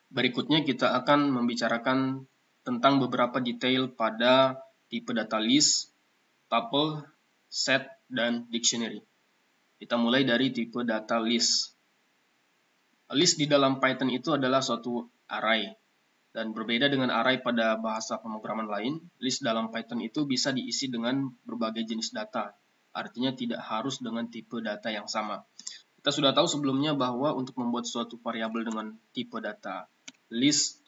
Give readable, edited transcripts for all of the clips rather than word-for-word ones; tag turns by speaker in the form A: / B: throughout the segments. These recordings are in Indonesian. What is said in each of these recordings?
A: Berikutnya kita akan membicarakan tentang beberapa detail pada tipe data list, tuple, set, dan dictionary. Kita mulai dari tipe data list. List di dalam Python itu adalah suatu array. Dan berbeda dengan array pada bahasa pemrograman lain, list dalam Python itu bisa diisi dengan berbagai jenis data. Artinya tidak harus dengan tipe data yang sama. Kita sudah tahu sebelumnya bahwa untuk membuat suatu variabel dengan tipe data list,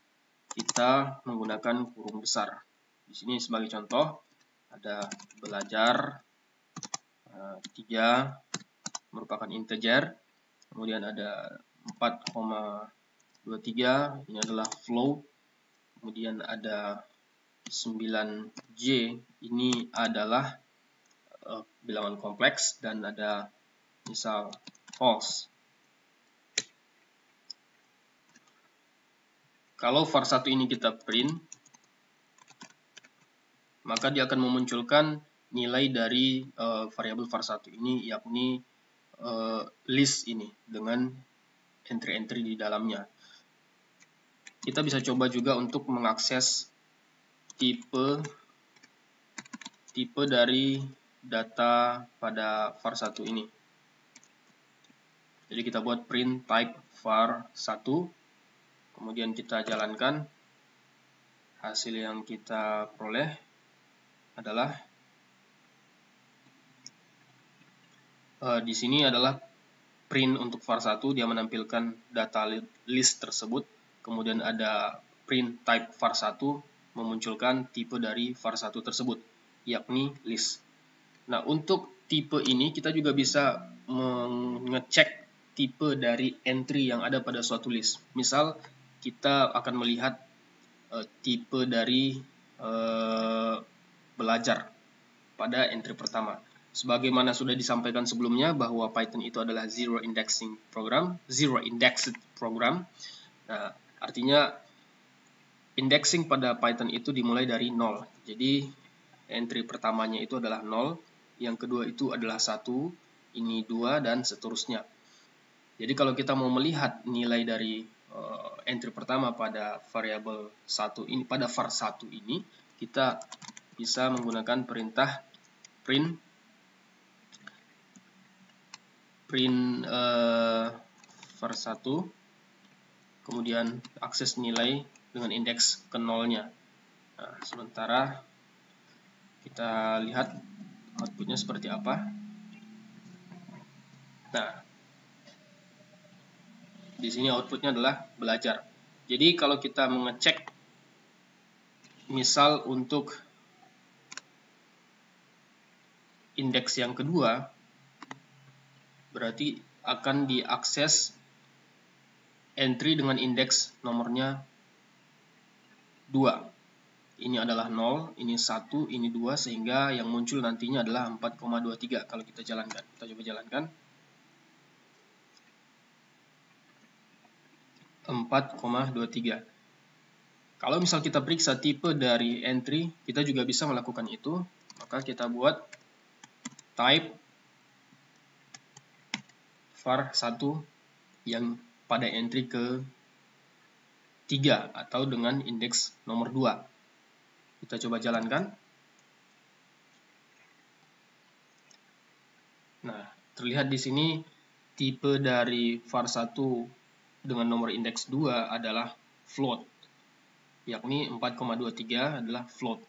A: kita menggunakan kurung besar. Di sini sebagai contoh, ada belajar 3 merupakan integer, kemudian ada 4,23, ini adalah float, kemudian ada 9J, ini adalah bilangan kompleks, dan ada misal false. Kalau var1 ini kita print, maka dia akan memunculkan nilai dari variabel var1 ini, yakni list ini dengan entry-entry di dalamnya. Kita bisa coba juga untuk mengakses tipe dari data pada var1 ini. Jadi kita buat print type var1, kemudian kita jalankan. Hasil yang kita peroleh adalah di sini adalah print untuk var1, dia menampilkan data list tersebut. Kemudian ada print type var1 memunculkan tipe dari var1 tersebut, yakni list. Nah, untuk tipe ini kita juga bisa mengecek tipe dari entry yang ada pada suatu list. Misal kita akan melihat tipe dari belajar pada entry pertama. Sebagaimana sudah disampaikan sebelumnya bahwa Python itu adalah zero indexed program. Nah, artinya indexing pada Python itu dimulai dari 0. Jadi entry pertamanya itu adalah 0, yang kedua itu adalah 1, ini 2, dan seterusnya. Jadi kalau kita mau melihat nilai dari entry pertama pada variabel 1 ini, pada var1 ini, kita bisa menggunakan perintah print var1, kemudian akses nilai dengan indeks ke 0-nya. Nah, sementara kita lihat outputnya seperti apa. Nah, di sini outputnya adalah belajar. Jadi kalau kita mengecek, misal untuk indeks yang kedua, berarti akan diakses entry dengan indeks nomornya 2. Ini adalah 0, ini 1, ini 2, sehingga yang muncul nantinya adalah 4,23 kalau kita jalankan. Kita coba jalankan. 4,23. Kalau misal kita periksa tipe dari entry, kita juga bisa melakukan itu. Maka kita buat type var1 yang pada entry ke 3 atau dengan indeks nomor 2. Kita coba jalankan. Nah, terlihat di sini tipe dari var1 dengan nomor indeks 2 adalah float, yakni 4,23 adalah float.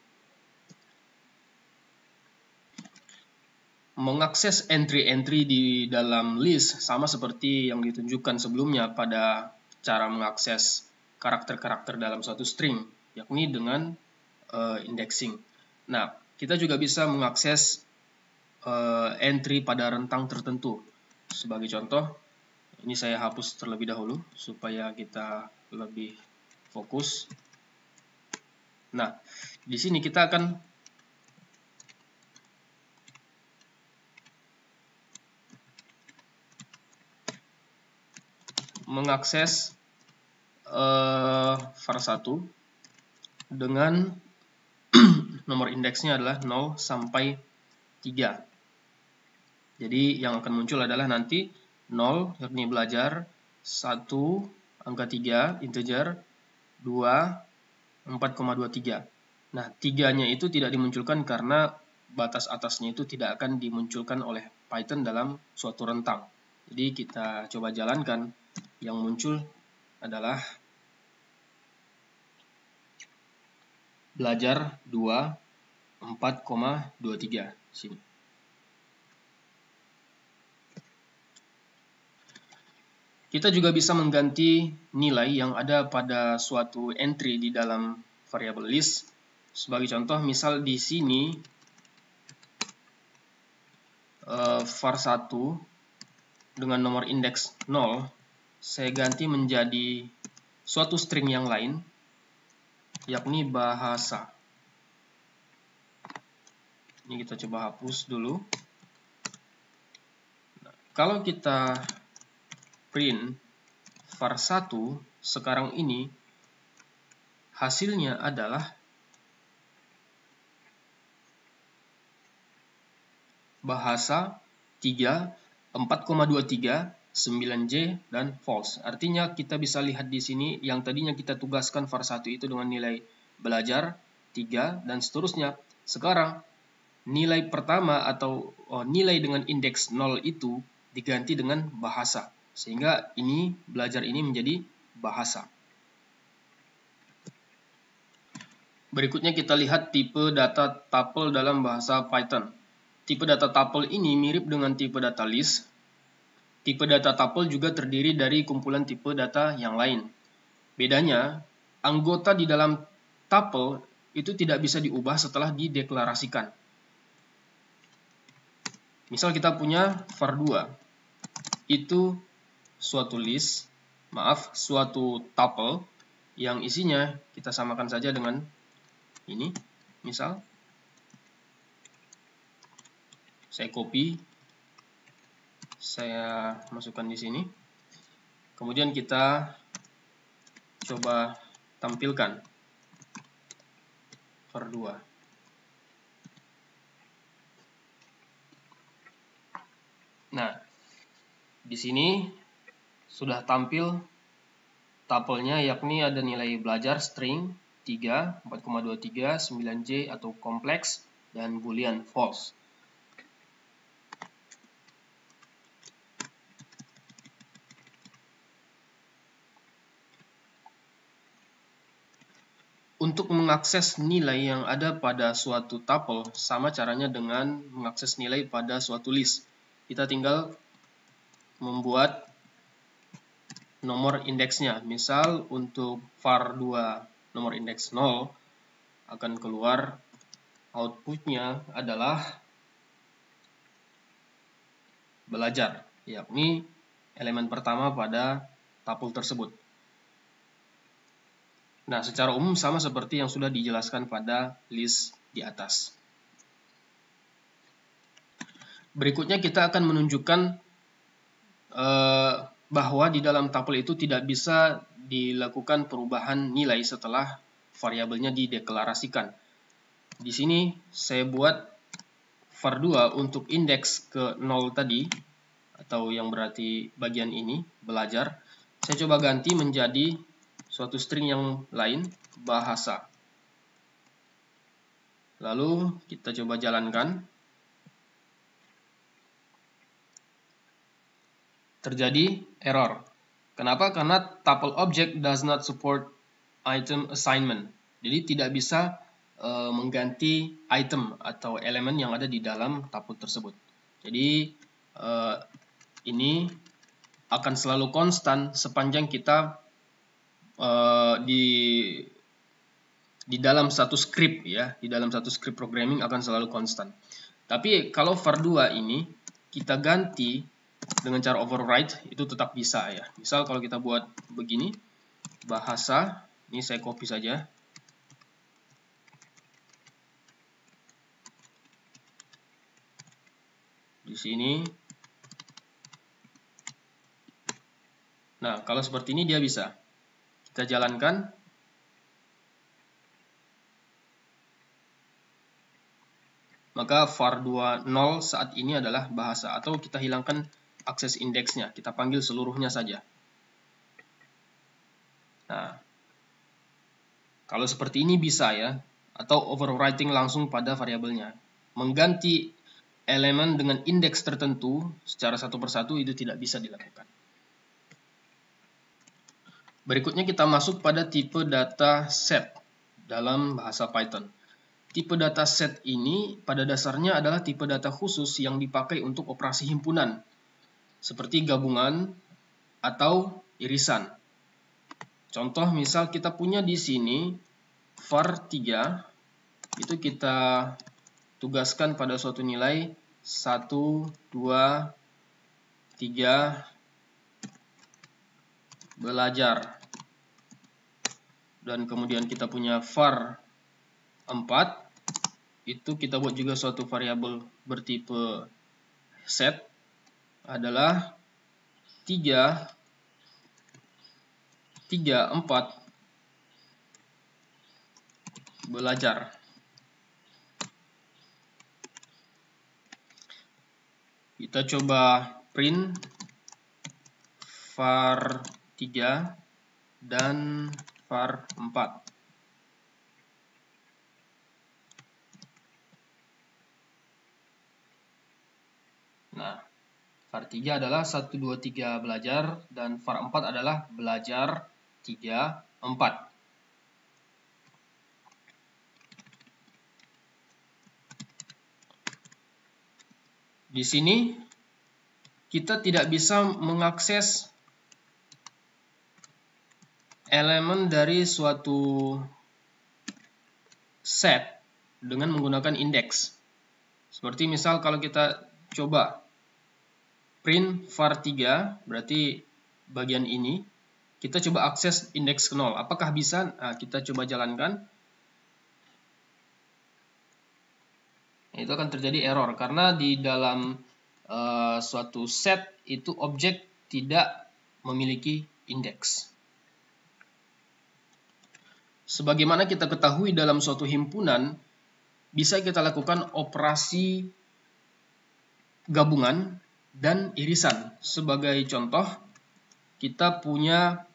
A: Mengakses entry-entry di dalam list sama seperti yang ditunjukkan sebelumnya pada cara mengakses karakter-karakter dalam suatu string, yakni dengan indexing. Nah, kita juga bisa mengakses entry pada rentang tertentu. Sebagai contoh, ini saya hapus terlebih dahulu supaya kita lebih fokus. Nah, di sini kita akan mengakses var1 dengan nomor indeksnya adalah 0 sampai 3. Jadi yang akan muncul adalah nanti 0 yakni belajar, 1 angka 3, integer, 2, 4,23. Nah, 3-nya itu tidak dimunculkan karena batas atasnya itu tidak akan dimunculkan oleh Python dalam suatu rentang. Jadi kita coba jalankan, yang muncul adalah belajar 2, 4,23 sini. Kita juga bisa mengganti nilai yang ada pada suatu entry di dalam variable list. Sebagai contoh, misal di sini var1 dengan nomor indeks 0, saya ganti menjadi suatu string yang lain, yakni bahasa. Ini kita coba hapus dulu. Nah, kalau kita print var1 sekarang ini, hasilnya adalah bahasa 3, 4,23, 9J, dan false. Artinya kita bisa lihat di sini yang tadinya kita tugaskan var1 itu dengan nilai belajar 3 dan seterusnya. Sekarang nilai pertama atau nilai dengan indeks 0 itu diganti dengan bahasa. Sehingga ini belajar ini menjadi bahasa. Berikutnya kita lihat tipe data tuple dalam bahasa Python. Tipe data tuple ini mirip dengan tipe data list. Tipe data tuple juga terdiri dari kumpulan tipe data yang lain. Bedanya, anggota di dalam tuple itu tidak bisa diubah setelah dideklarasikan. Misal kita punya var2. Itu suatu tuple yang isinya kita samakan saja dengan ini. Misal saya copy, saya masukkan di sini. Kemudian kita coba tampilkan var2. Nah, di sini sudah tampil tuple-nya, yakni ada nilai belajar string 3, 4,23, 9J atau kompleks, dan boolean false. Untuk mengakses nilai yang ada pada suatu tuple, sama caranya dengan mengakses nilai pada suatu list. Kita tinggal membuat nomor indeksnya. Misal untuk var2 nomor indeks 0 akan keluar outputnya adalah belajar, yakni elemen pertama pada tuple tersebut. Nah, secara umum sama seperti yang sudah dijelaskan pada list di atas. Berikutnya kita akan menunjukkan bahwa di dalam tuple itu tidak bisa dilakukan perubahan nilai setelah variabelnya dideklarasikan. Di sini saya buat var2 untuk indeks ke 0 tadi, atau yang berarti bagian ini, belajar. Saya coba ganti menjadi suatu string yang lain, bahasa. Lalu kita coba jalankan. Terjadi error. Kenapa? Karena tuple object does not support item assignment. Jadi tidak bisa mengganti item atau elemen yang ada di dalam tuple tersebut. Jadi ini akan selalu konstan sepanjang kita di dalam satu script, ya, di dalam satu script programming akan selalu konstan. Tapi kalau var2 ini kita ganti dengan cara override, itu tetap bisa, ya. Misal kalau kita buat begini, bahasa, ini saya copy saja. Di sini. Nah, kalau seperti ini dia bisa. Kita jalankan. Maka var2 0 saat ini adalah bahasa, atau kita hilangkan akses indeksnya, kita panggil seluruhnya saja. Nah, kalau seperti ini bisa ya, atau overwriting langsung pada variabelnya. Mengganti elemen dengan indeks tertentu secara satu persatu itu tidak bisa dilakukan. Berikutnya kita masuk pada tipe data set dalam bahasa Python. Tipe data set ini pada dasarnya adalah tipe data khusus yang dipakai untuk operasi himpunan, seperti gabungan atau irisan. Contoh misal kita punya di sini var 3, itu kita tugaskan pada suatu nilai 1, 2, 3 belajar. Dan kemudian kita punya var 4, itu kita buat juga suatu variabel bertipe set adalah 3, 4 belajar. Kita coba print var 3 dan var 4. Nah, var 3 adalah 1, 2, 3 belajar, dan var 4 adalah belajar 3, 4. Di sini kita tidak bisa mengakses elemen dari suatu set dengan menggunakan indeks. Seperti misal kalau kita coba print var 3, berarti bagian ini, kita coba akses indeks ke 0. Apakah bisa? Nah, kita coba jalankan. Itu akan terjadi error karena di dalam suatu set itu objek tidak memiliki indeks. Sebagaimana kita ketahui dalam suatu himpunan bisa kita lakukan operasi gabungan dan irisan. Sebagai contoh, kita punya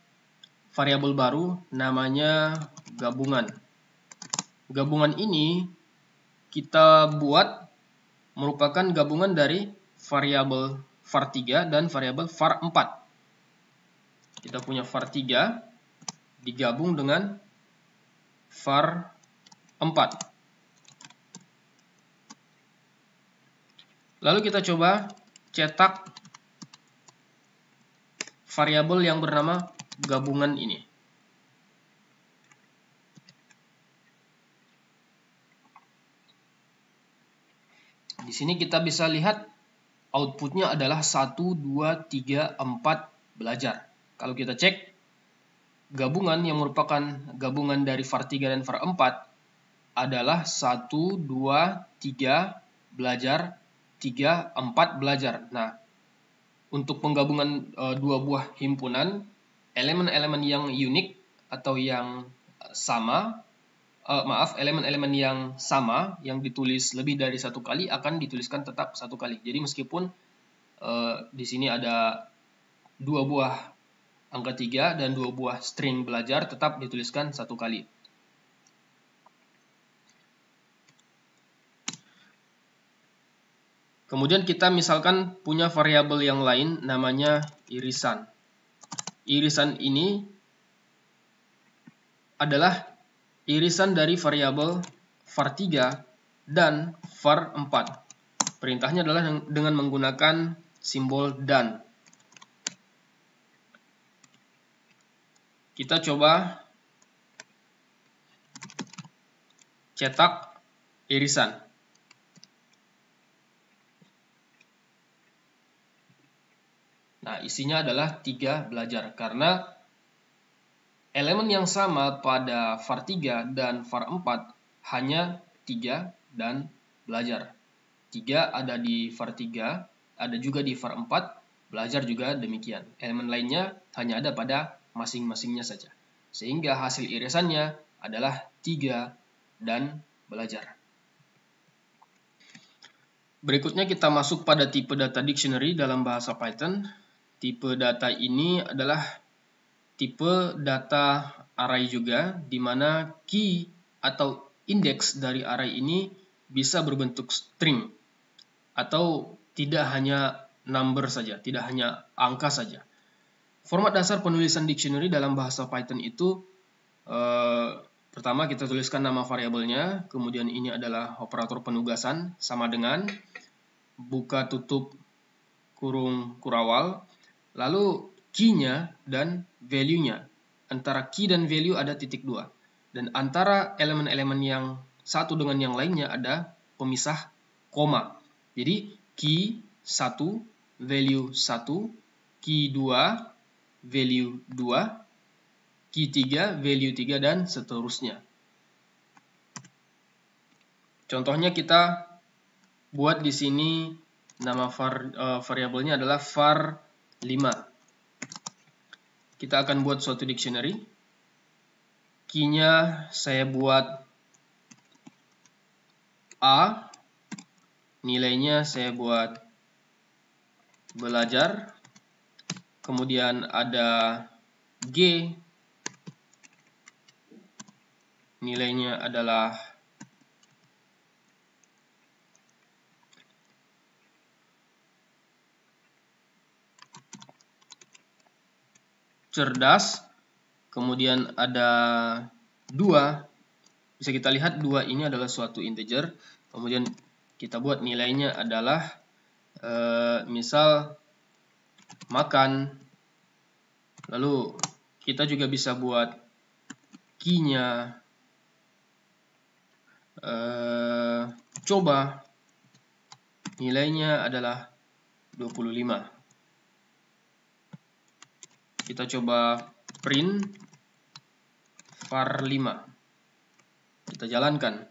A: variabel baru namanya gabungan. Gabungan ini kita buat merupakan gabungan dari variabel var 3 dan variabel var 4. Kita punya var 3 digabung dengan var 4. Lalu kita coba cetak variabel yang bernama gabungan ini. Di sini kita bisa lihat outputnya adalah 1, 2, 3, 4 belajar. Kalau kita cek gabungan yang merupakan gabungan dari var 3 dan var 4 adalah 1, 2, 3 belajar, 3, 4 belajar. Nah, untuk penggabungan dua buah himpunan, elemen-elemen yang unik atau yang sama, elemen-elemen yang sama yang ditulis lebih dari satu kali akan dituliskan tetap satu kali. Jadi meskipun di sini ada dua buah angka 3 dan dua buah string belajar, tetap dituliskan satu kali. Kemudian kita misalkan punya variabel yang lain namanya irisan. Irisan ini adalah irisan dari variabel var 3 dan var 4. Perintahnya adalah dengan menggunakan simbol dan. Kita coba cetak irisan. Nah, isinya adalah 3 belajar karena elemen yang sama pada var 3 dan var 4 hanya 3 dan belajar. 3 ada di var 3, ada juga di var 4, belajar juga demikian. Elemen lainnya hanya ada pada masing-masingnya saja. Sehingga hasil irisannya adalah 3 dan belajar. Berikutnya kita masuk pada tipe data dictionary dalam bahasa Python. Tipe data ini adalah tipe data array juga, di mana key atau indeks dari array ini bisa berbentuk string atau tidak hanya number saja, tidak hanya angka saja. Format dasar penulisan dictionary dalam bahasa Python itu pertama kita tuliskan nama variabelnya, kemudian ini adalah operator penugasan sama dengan buka tutup kurung kurawal, lalu key-nya dan value-nya. Antara key dan value ada titik 2. Dan antara elemen-elemen yang satu dengan yang lainnya ada pemisah koma. Jadi key 1, value 1, key 2, value 2, key 3, value 3, dan seterusnya. Contohnya kita buat di sini nama variabelnya adalah var5. Kita akan buat suatu dictionary. Key-nya saya buat A, nilainya saya buat belajar, kemudian ada G, nilainya adalah cerdas, kemudian ada 2, bisa kita lihat 2 ini adalah suatu integer, kemudian kita buat nilainya adalah misal makan. Lalu kita juga bisa buat key-nya coba, nilainya adalah 25. Kita coba print var5. Kita jalankan.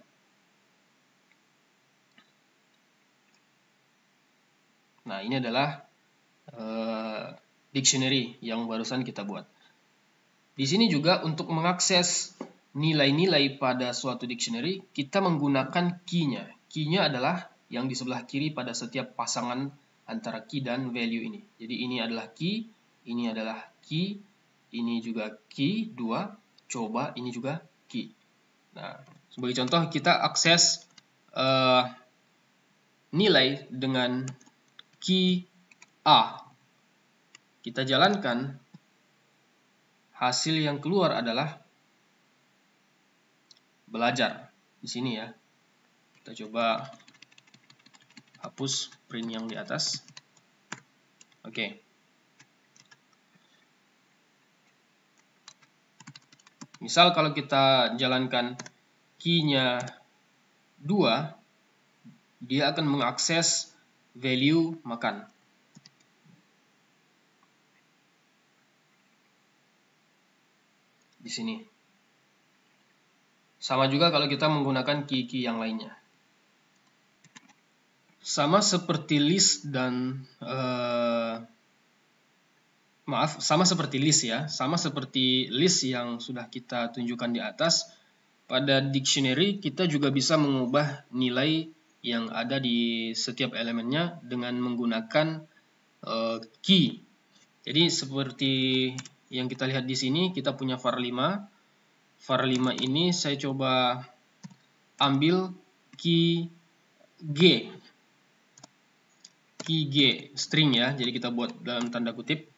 A: Nah, ini adalah dictionary yang barusan kita buat. Di sini juga untuk mengakses nilai-nilai pada suatu dictionary, kita menggunakan key-nya. Key-nya adalah yang di sebelah kiri pada setiap pasangan antara key dan value ini. Jadi ini adalah key, ini adalah key, ini juga key 2, coba, ini juga key. Nah, sebagai contoh kita akses nilai dengan key A. Kita jalankan, hasil yang keluar adalah belajar. Di sini ya. Kita coba hapus print yang di atas. Oke. Misal kalau kita jalankan key-nya 2, dia akan mengakses value makan. Di sini. Sama juga kalau kita menggunakan key-key yang lainnya. Sama seperti list dan sama seperti list ya, sama seperti list yang sudah kita tunjukkan di atas. Pada dictionary kita juga bisa mengubah nilai yang ada di setiap elemennya dengan menggunakan key. Jadi seperti yang kita lihat di sini, kita punya var5. var5 ini saya coba ambil key G. Key G string ya, jadi kita buat dalam tanda kutip.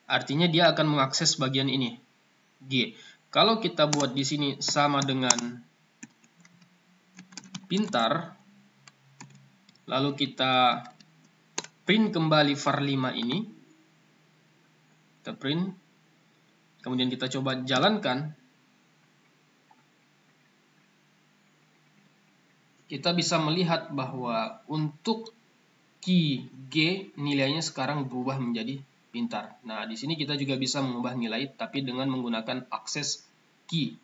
A: Artinya dia akan mengakses bagian ini, G. Kalau kita buat di sini sama dengan pintar, lalu kita print kembali var5 ini, kita print, kemudian kita coba jalankan, kita bisa melihat bahwa untuk key G nilainya sekarang berubah menjadi pintar. Nah, di sini kita juga bisa mengubah nilai tapi dengan menggunakan akses key,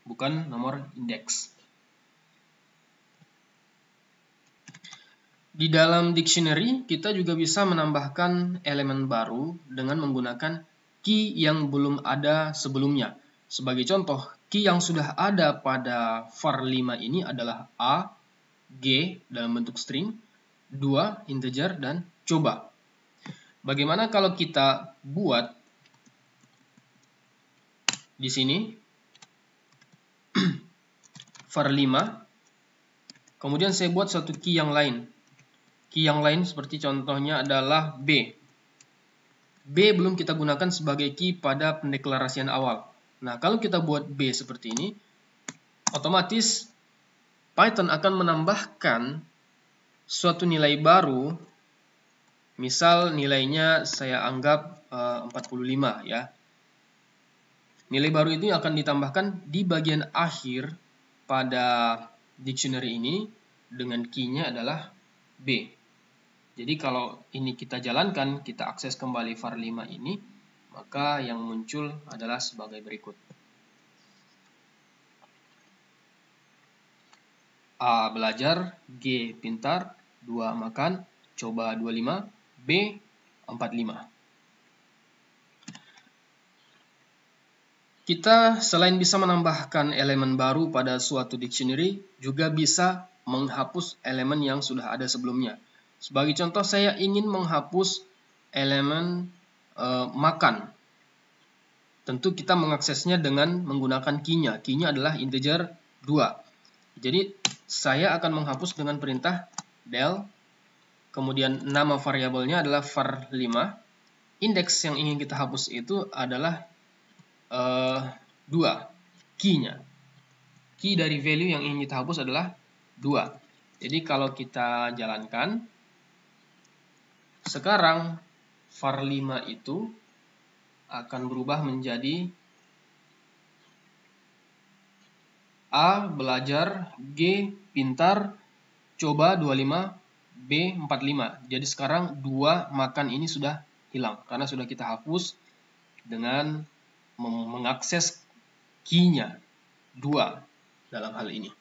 A: bukan nomor indeks. Di dalam dictionary, kita juga bisa menambahkan elemen baru dengan menggunakan key yang belum ada sebelumnya. Sebagai contoh, key yang sudah ada pada var5 ini adalah A, G dalam bentuk string, 2 integer, dan coba. Bagaimana kalau kita buat di sini var 5, kemudian saya buat suatu key yang lain. Key yang lain seperti contohnya adalah B. B belum kita gunakan sebagai key pada pendeklarasian awal. Nah, kalau kita buat B seperti ini, otomatis Python akan menambahkan suatu nilai baru. Misal nilainya saya anggap 45 ya. Nilai baru ini akan ditambahkan di bagian akhir pada dictionary ini dengan key-nya adalah B. Jadi kalau ini kita jalankan, kita akses kembali var 5 ini, maka yang muncul adalah sebagai berikut. A belajar, G pintar, 2 makan, coba 25, B 45. Kita selain bisa menambahkan elemen baru pada suatu dictionary, juga bisa menghapus elemen yang sudah ada sebelumnya. Sebagai contoh, saya ingin menghapus elemen makan. Tentu kita mengaksesnya dengan menggunakan key-nya. Key-nya adalah integer 2. Jadi saya akan menghapus dengan perintah del, kemudian nama variabelnya adalah var 5. Indeks yang ingin kita hapus itu adalah 2, key-nya. Key dari value yang ingin kita hapus adalah 2. Jadi kalau kita jalankan, sekarang var 5 itu akan berubah menjadi A belajar, G pintar, coba 25, B 45. Jadi sekarang 2 makan ini sudah hilang karena sudah kita hapus dengan mengakses key-nya 2 dalam hal ini.